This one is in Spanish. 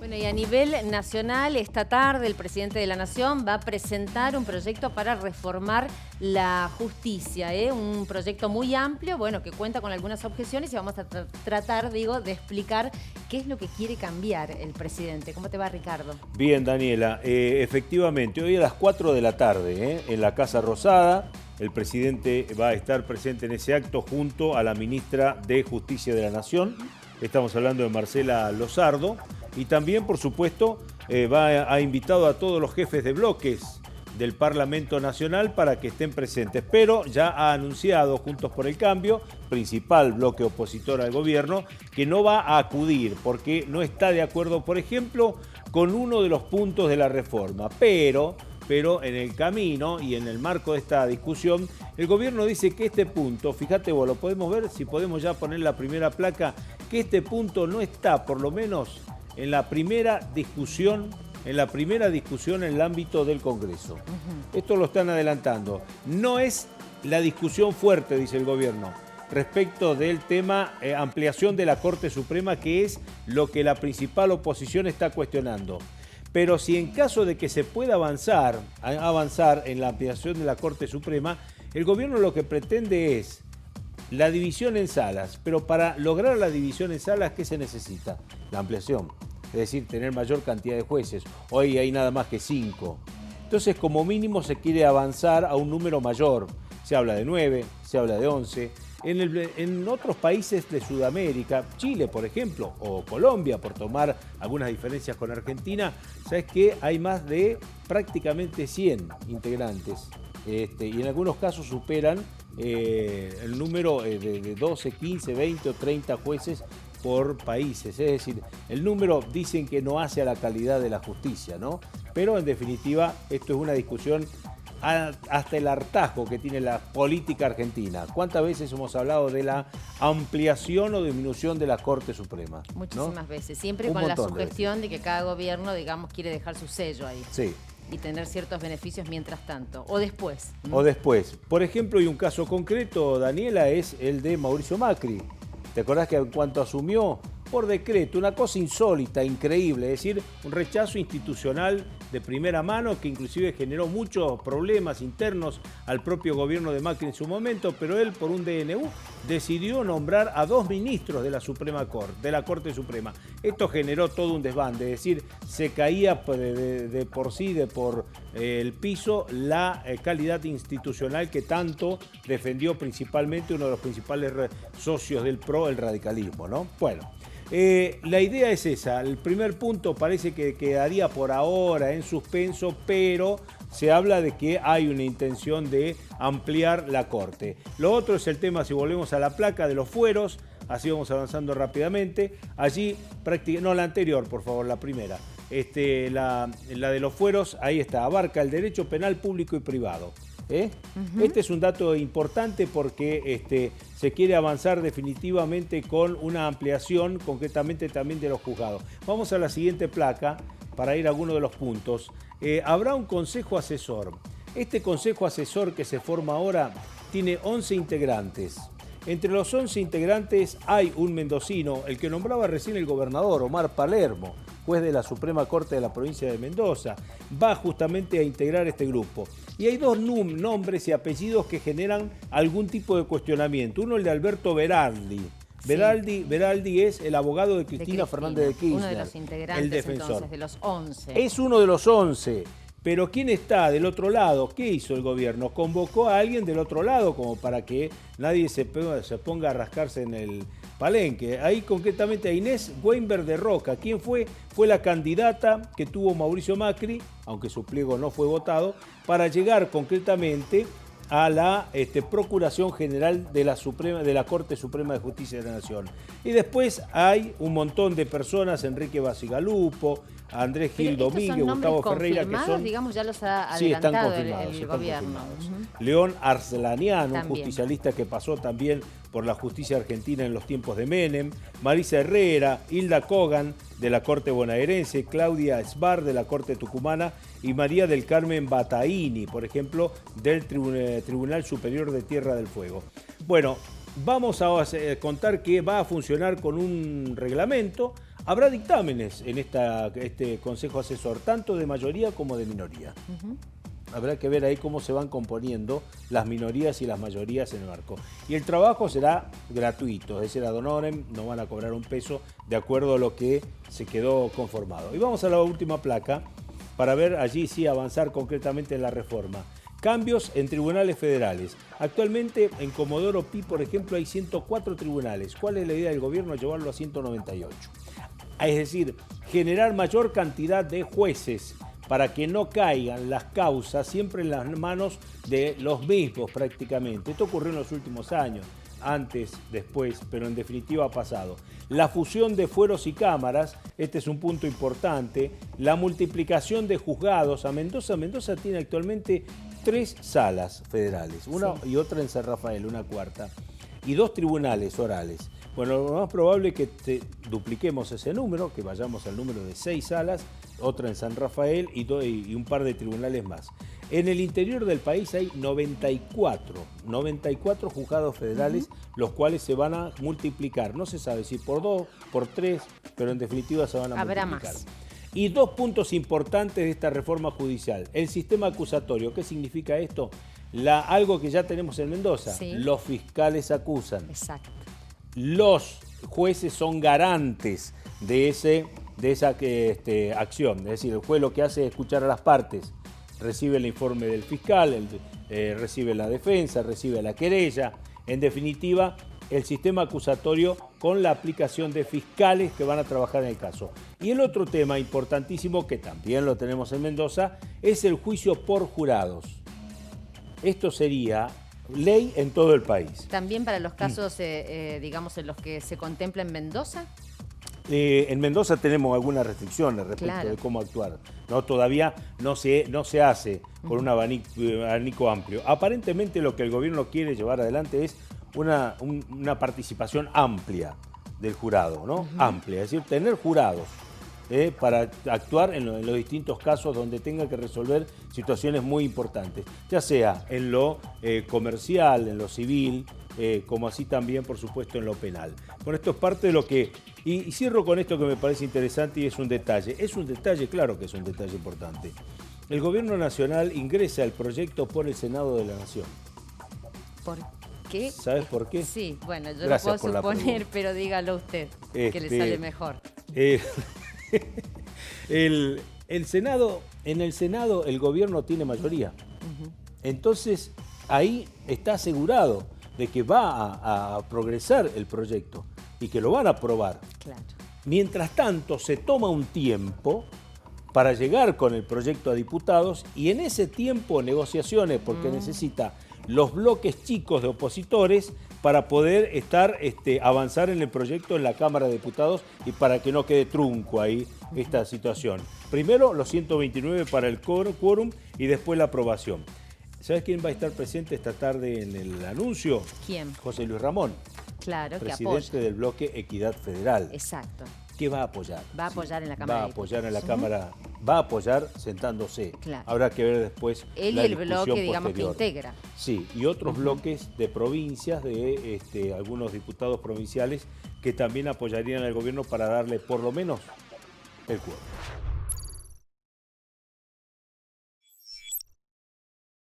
Bueno, y a nivel nacional, esta tarde el presidente de la Nación va a presentar un proyecto para reformar la justicia, un proyecto muy amplio, bueno, que cuenta con algunas objeciones y vamos a tratar, digo, de explicar qué es lo que quiere cambiar el presidente. ¿Cómo te va, Ricardo? Bien, Daniela, efectivamente, hoy a las 4 de la tarde, en la Casa Rosada, el presidente va a estar presente en ese acto junto a la ministra de Justicia de la Nación. Estamos hablando de Marcela Lozardo. Y también, por supuesto, ha invitado a todos los jefes de bloques del Parlamento Nacional para que estén presentes. Pero ya ha anunciado Juntos por el Cambio, principal bloque opositor al gobierno, que no va a acudir porque no está de acuerdo, por ejemplo, con uno de los puntos de la reforma. Pero en el camino y en el marco de esta discusión, el gobierno dice que este punto, fíjate vos, lo podemos ver, si podemos ya poner la primera placa, que este punto no está, por lo menos, en la primera discusión en el ámbito del Congreso. Esto lo están adelantando. No es la discusión fuerte, dice el gobierno, respecto del tema ampliación de la Corte Suprema, que es lo que la principal oposición está cuestionando. Pero si en caso de que se pueda avanzar en la ampliación de la Corte Suprema, el gobierno lo que pretende es la división en salas. Pero para lograr la división en salas, ¿qué se necesita? La ampliación. Es decir, tener mayor cantidad de jueces. Hoy hay nada más que 5. Entonces, como mínimo, se quiere avanzar a un número mayor. Se habla de 9, se habla de 11. En otros países de Sudamérica, Chile, por ejemplo, o Colombia, por tomar algunas diferencias con Argentina, sabes que hay más de prácticamente 100 integrantes. Y en algunos casos superan el número de 12, 15, 20 o 30 jueces por países. Es decir, el número dicen que no hace a la calidad de la justicia, ¿no? Pero en definitiva esto es una discusión hasta el hartazgo que tiene la política argentina. ¿Cuántas veces hemos hablado de la ampliación o disminución de la Corte Suprema? Muchísimas ¿no? veces, siempre con la sugestión de que cada gobierno, digamos, quiere dejar su sello ahí. Sí. Y tener ciertos beneficios mientras tanto, o después. O después. Por ejemplo, y un caso concreto, Daniela, es el de Mauricio Macri. ¿Te acordás que en cuanto asumió, por decreto, una cosa insólita, increíble, es decir, un rechazo institucional de primera mano que inclusive generó muchos problemas internos al propio gobierno de Macri en su momento, pero él, por un DNU, decidió nombrar a 2 ministros de la Suprema Corte, de la Corte Suprema. Esto generó todo un desbande, es decir, se caía de por el piso la calidad institucional que tanto defendió principalmente uno de los principales socios del PRO, el radicalismo, ¿no? Bueno. La idea es esa. El primer punto parece que quedaría por ahora en suspenso, pero se habla de que hay una intención de ampliar la Corte. Lo otro es el tema, si volvemos a la placa, de los fueros. Así vamos avanzando rápidamente. Allí, no, la anterior, por favor, la primera. La de los fueros, ahí está, abarca el derecho penal público y privado. Este es un dato importante porque se quiere avanzar definitivamente con una ampliación, concretamente también de los juzgados. Vamos a la siguiente placa para ir a alguno de los puntos. Habrá un consejo asesor. Este consejo asesor que se forma ahora tiene 11 integrantes. Entre los 11 integrantes hay un mendocino, el que nombraba recién el gobernador, Omar Palermo, juez de la Suprema Corte de la provincia de Mendoza. Va justamente a integrar este grupo. Y hay 2 nombres y apellidos que generan algún tipo de cuestionamiento. Uno, el de Alberto Beraldi. Sí. Beraldi es el abogado de Cristina Fernández de Kirchner. Uno de los integrantes, el defensor. Entonces, de los 11. Es uno de los 11. Pero ¿quién está del otro lado? ¿Qué hizo el gobierno? Convocó a alguien del otro lado como para que nadie se ponga a rascarse en el palenque. Ahí concretamente a Inés Weinberg de Roca. ¿Quién fue? Fue la candidata que tuvo Mauricio Macri, aunque su pliego no fue votado, para llegar concretamente a la Procuración General de la Corte Suprema de Justicia de la Nación. Y después hay un montón de personas, Enrique Basigalupo, Andrés Gil Domínguez, Gustavo Ferreira, que son, digamos, ya los ha adelantado el gobierno. León Arslanian, un justicialista que pasó también por la justicia argentina en los tiempos de Menem, Marisa Herrera, Hilda Kogan, de la Corte bonaerense, Claudia Sbar, de la Corte tucumana, y María del Carmen Bataini, por ejemplo, del Tribunal Superior de Tierra del Fuego. Bueno, vamos a contar que va a funcionar con un reglamento. Habrá dictámenes en este Consejo Asesor, tanto de mayoría como de minoría. Habrá que ver ahí cómo se van componiendo las minorías y las mayorías en el marco. Y el trabajo será gratuito, es decir, ad honorem, no van a cobrar un peso de acuerdo a lo que se quedó conformado. Y vamos a la última placa para ver allí sí avanzar concretamente en la reforma. Cambios en tribunales federales. Actualmente en Comodoro Pi, por ejemplo, hay 104 tribunales. ¿Cuál es la idea del gobierno? Llevarlo a 198. Es decir, generar mayor cantidad de jueces para que no caigan las causas siempre en las manos de los mismos prácticamente. Esto ocurrió en los últimos años, antes, después, pero en definitiva ha pasado. La fusión de fueros y cámaras, este es un punto importante. La multiplicación de juzgados a Mendoza. Mendoza tiene actualmente 3 salas federales, una y otra en San Rafael, una cuarta, y 2 tribunales orales. Bueno, lo más probable es que dupliquemos ese número, que vayamos al número de 6 salas, otra en San Rafael y un par de tribunales más. En el interior del país hay 94 juzgados federales, los cuales se van a multiplicar. No se sabe si por 2, por 3, pero en definitiva se van a multiplicar. Más. Y 2 puntos importantes de esta reforma judicial. El sistema acusatorio. ¿Qué significa esto? Algo que ya tenemos en Mendoza. Sí. Los fiscales acusan. Exacto. Los jueces son garantes de esa acción. Es decir, el juez lo que hace es escuchar a las partes, recibe el informe del fiscal, recibe la defensa, recibe la querella. En definitiva, el sistema acusatorio con la aplicación de fiscales que van a trabajar en el caso. Y el otro tema importantísimo, que también lo tenemos en Mendoza, es el juicio por jurados. Esto sería ley en todo el país. ¿También para los casos, digamos, en los que se contempla en Mendoza? En Mendoza tenemos algunas restricciones respecto de cómo actuar. No, todavía no se hace con un abanico amplio. Aparentemente lo que el gobierno quiere llevar adelante es una participación amplia del jurado, ¿no? Amplia, es decir, tener jurados para actuar en los distintos casos donde tenga que resolver situaciones muy importantes, ya sea en lo comercial, en lo civil, como así también, por supuesto, en lo penal. Bueno, esto es parte de lo que... Y cierro con esto que me parece interesante y es un detalle. Es un detalle, claro que es un detalle importante. El Gobierno Nacional ingresa el proyecto por el Senado de la Nación. ¿Por qué? ¿Sabes por qué? Sí, bueno, yo lo puedo suponer, pero dígalo usted, que le sale mejor. En el Senado el gobierno tiene mayoría. Entonces, ahí está asegurado de que va a progresar el proyecto y que lo van a aprobar. Claro. Mientras tanto, se toma un tiempo para llegar con el proyecto a diputados y en ese tiempo negociaciones, porque necesita los bloques chicos de opositores para poder avanzar en el proyecto en la Cámara de Diputados y para que no quede trunco ahí esta situación. Primero los 129 para el quórum y después la aprobación. ¿Sabes quién va a estar presente esta tarde en el anuncio? ¿Quién? José Luis Ramón. Claro, que apoya. Presidente del bloque Equidad Federal. Exacto. ¿Qué va a apoyar? Va a apoyar en la Cámara. Va a apoyar en la Cámara, va a apoyar sentándose. Claro. Habrá que ver después él la y el discusión bloque, digamos, posterior. que integra. Sí, y otros bloques de provincias, de algunos diputados provinciales que también apoyarían al gobierno para darle por lo menos el cuerpo.